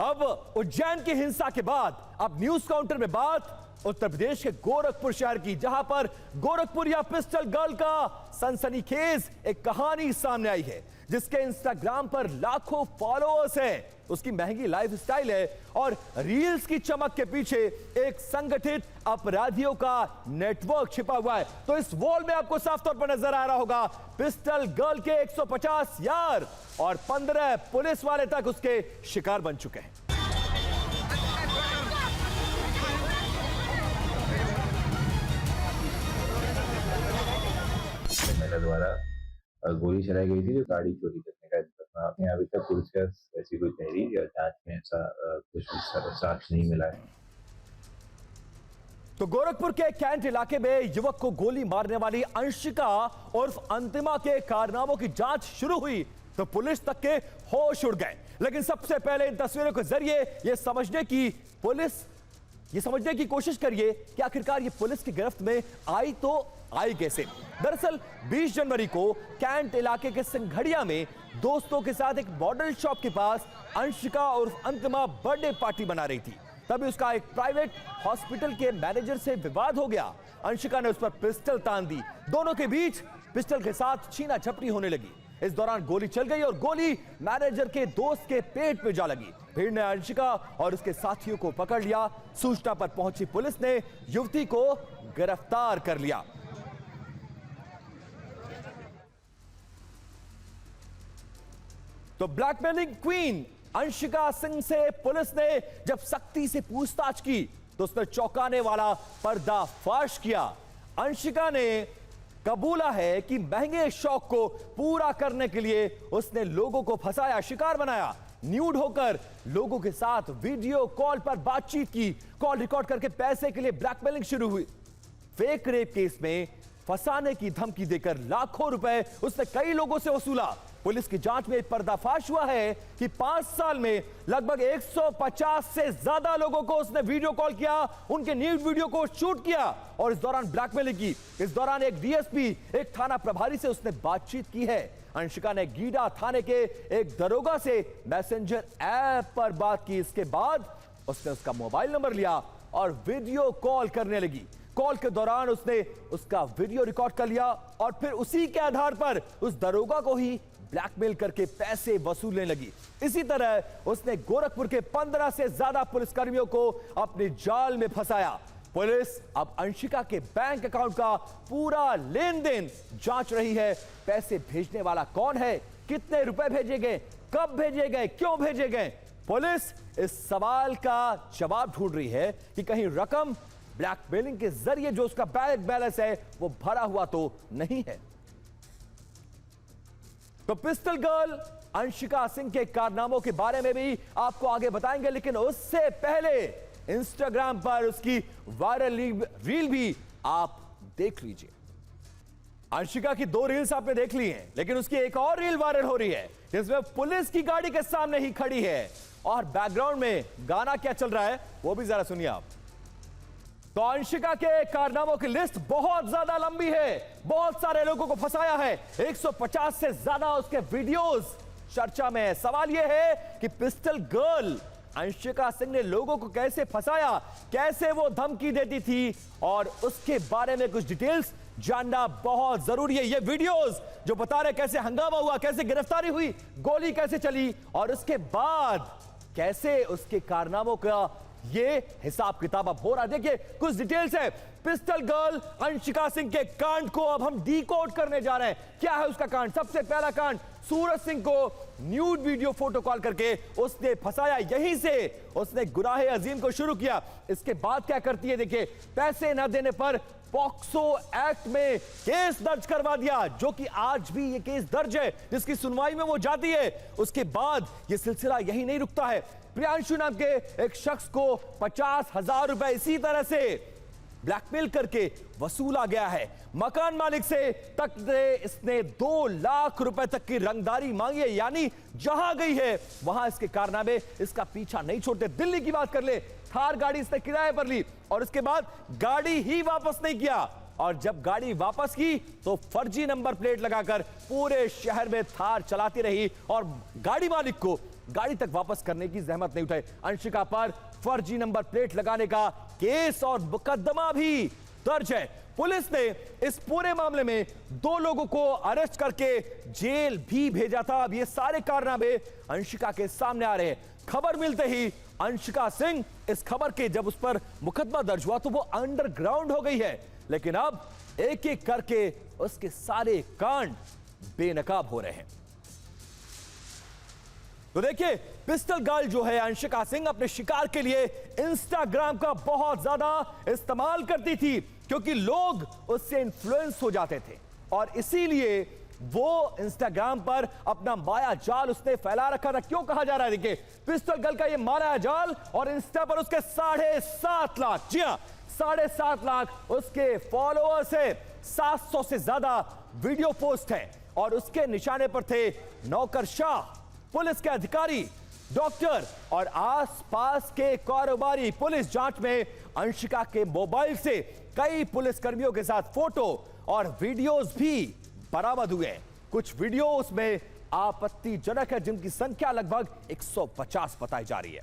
अब उज्जैन की हिंसा के बाद अब न्यूज काउंटर में बात उत्तर प्रदेश के गोरखपुर शहर की, जहां पर गोरखपुरिया पिस्टल गर्ल का सनसनीखेज एक कहानी सामने आई है, जिसके इंस्टाग्राम पर लाखों फॉलोअर्स हैं। उसकी महंगी लाइफस्टाइल है और रील्स की चमक के पीछे एक संगठित अपराधियों का नेटवर्क छिपा हुआ है। तो इस वॉल में आपको साफ तौर पर नजर आ रहा होगा पिस्टल गर्ल के 150 यार और 15 पुलिस वाले तक उसके शिकार बन चुके हैं। महिला द्वारा गोली चलाई गई थी जो गाड़ी चोरी करने का है। अभी तक पुलिस का ऐसी कोई तहरीर या जांच में ऐसा कुछ साक्ष्य नहीं मिला है। तो गोरखपुर के कैंट इलाके में युवक को गोली मारने वाली अंशिका उर्फ अंतिमा के कारनामों की जांच शुरू हुई तो पुलिस तक के होश उड़ गए। लेकिन सबसे पहले इन तस्वीरों के जरिए यह समझने की कोशिश करिए कि आखिरकार ये पुलिस की गिरफ्त में आई तो आई कैसे। दरअसल 20 जनवरी को कैंट इलाके के सिंघड़िया में दोस्तों के साथ एक मॉडल शॉप के पास अंशिका और अंतिमा बर्थडे पार्टी मना रही थी। तभी उसका एक प्राइवेट हॉस्पिटल के मैनेजर से विवाद हो गया। अंशिका ने उस पर पिस्टल तान दी, दोनों के बीच पिस्टल के साथ छीना झपटी होने लगी। इस दौरान गोली चल गई और गोली मैनेजर के दोस्त के पेट में जा लगी। भीड़ ने अंशिका और उसके साथियों को पकड़ लिया। सूचना पर पहुंची पुलिस ने युवती को गिरफ्तार कर लिया। तो ब्लैकमेलिंग क्वीन अंशिका सिंह से पुलिस ने जब सख्ती से पूछताछ की तो उसने चौंकाने वाला पर्दाफाश किया। अंशिका ने कबूला है कि महंगे शौक को पूरा करने के लिए उसने लोगों को फंसाया, शिकार बनाया, न्यूड होकर लोगों के साथ वीडियो कॉल पर बातचीत की, कॉल रिकॉर्ड करके पैसे के लिए ब्लैकमेलिंग शुरू हुई। फेक रेप केस में फंसाने की धमकी देकर लाखों रुपए उसने कई लोगों से वसूला। पुलिस की जांच में पर्दाफाश हुआ है कि 5 साल में लगभग 150 से ज्यादा लोगों को उसने वीडियो कॉल किया, उनके न्यूड वीडियो को शूट किया और इस दौरान ब्लैकमेलिंग की। इस दौरान एक डीएसपी, एक थाना प्रभारी से उसने बातचीत की है। अंशिका ने गीडा थाने के एक दरोगा से मैसेंजर ऐप पर बात की। इसके बाद उसने उसका मोबाइल नंबर लिया और वीडियो कॉल करने लगी। कॉल के दौरान उसने उसका वीडियो रिकॉर्ड कर लिया और फिर उसी के आधार पर उस दरोगा को ही ब्लैकमेल करके पैसे वसूलने लगी। इसी तरह उसने गोरखपुर के 15 से ज्यादा पुलिसकर्मियों को अपने जाल में फंसाया। पुलिस अब अंशिका के बैंक अकाउंट का पूरा लेन देन जांच रही है। पैसे भेजने वाला कौन है, कितने रुपए भेजे गए, कब भेजे गए, क्यों भेजे गए। पुलिस इस सवाल का जवाब ढूंढ रही है कि कहीं रकम ब्लैकमेलिंग के जरिए जो उसका बैंक बैलेंस है वो भरा हुआ तो नहीं है। तो पिस्टल गर्ल अंशिका सिंह के कारनामों के बारे में भी आपको आगे बताएंगे, लेकिन उससे पहले इंस्टाग्राम पर उसकी वायरल रील भी आप देख लीजिए। अंशिका की 2 रील्स आपने देख ली हैं, लेकिन उसकी एक और रील वायरल हो रही है जिसमें पुलिस की गाड़ी के सामने ही खड़ी है और बैकग्राउंड में गाना क्या चल रहा है वो भी जरा सुनिए आप। तो अंशिका के कारनामों की लिस्ट बहुत ज्यादा लंबी है, बहुत सारे लोगों को फंसाया है, 150 से ज्यादा उसके वीडियोस चर्चा में है। सवाल यह है कि पिस्टल गर्ल अंशिका सिंह ने लोगों को कैसे फंसाया, कैसे वो धमकी देती थी और उसके बारे में कुछ डिटेल्स जानना बहुत जरूरी है। ये वीडियोस जो बता रहे कैसे हंगामा हुआ, कैसे गिरफ्तारी हुई, गोली कैसे चली और उसके बाद कैसे उसके कारनामों का ये हिसाब किताब अब हो रहा है। देखिए कुछ डिटेल्स है। पिस्टल गर्ल अंशिका सिंह के कांड को अब हम डिकोड करने जा रहे हैं। क्या है उसका कांड? सबसे पहला कांड, सूरज सिंह को न्यूड वीडियो फोटो कॉल करके उसने फंसाया, यहीं से उसने गुनाहे अजीम को शुरू किया। इसके बाद क्या करती है देखिए, पैसे न देने पर पॉक्सो एक्ट में केस दर्ज करवा दिया, जो कि आज भी ये केस दर्ज है, जिसकी सुनवाई में वो जाती है। उसके बाद ये सिलसिला यही नहीं रुकता है। प्रियांशु नाम के एक शख्स को 50,000 रुपए इसी तरह से ब्लैकमेल करके वसूला गया है। मकान मालिक से तक इसने 2 लाख रुपए तक की रंगदारी मांगी है, यानी जहां गई है वहां इसके कारनामे इसका पीछा नहीं छोड़ते। दिल्ली की बात कर ले, थार गाड़ी इसने किराए पर ली और इसके बाद गाड़ी ही वापस नहीं किया और जब गाड़ी वापस की तो फर्जी नंबर प्लेट लगाकर पूरे शहर में थार चलाती रही और गाड़ी मालिक को गाड़ी तक वापस करने की जहमत नहीं उठाई। अंशिका पर फर्जी नंबर प्लेट लगाने का केस और मुकदमा भी दर्ज है। पुलिस ने इस पूरे मामले में 2 लोगों को अरेस्ट करके जेल भी भेजा था। अब ये सारे कारनामे अंशिका के सामने आ रहे हैं। खबर मिलते ही अंशिका सिंह, इस खबर के जब उस पर मुकदमा दर्ज हुआ तो वो अंडरग्राउंड हो गई है, लेकिन अब एक एक करके उसके सारे कांड बेनकाब हो रहे हैं। तो देखिए, पिस्टल गर्ल जो है अंशिका सिंह अपने शिकार के लिए इंस्टाग्राम का बहुत ज्यादा इस्तेमाल करती थी, क्योंकि लोग उससे इन्फ्लुएंस हो जाते थे और इसीलिए वो इंस्टाग्राम पर अपना माया जाल उसने फैला रखा था। क्यों कहा जा रहा है? देखिए, पिस्टल गर्ल का ये माया जाल और इंस्टा पर उसके 7.5 लाख, जी हां 7.5 लाख उसके फॉलोअर्स है, 700 से ज्यादा वीडियो पोस्ट है और उसके निशाने पर थे नौकरशाह, पुलिस के अधिकारी, डॉक्टर और आसपास के कारोबारी। पुलिस जांच में अंशिका के मोबाइल से कई पुलिसकर्मियों के साथ फोटो और वीडियोस भी बरामद हुए। कुछ वीडियो उसमें आपत्तिजनक है, जिनकी संख्या लगभग 150 बताई जा रही है।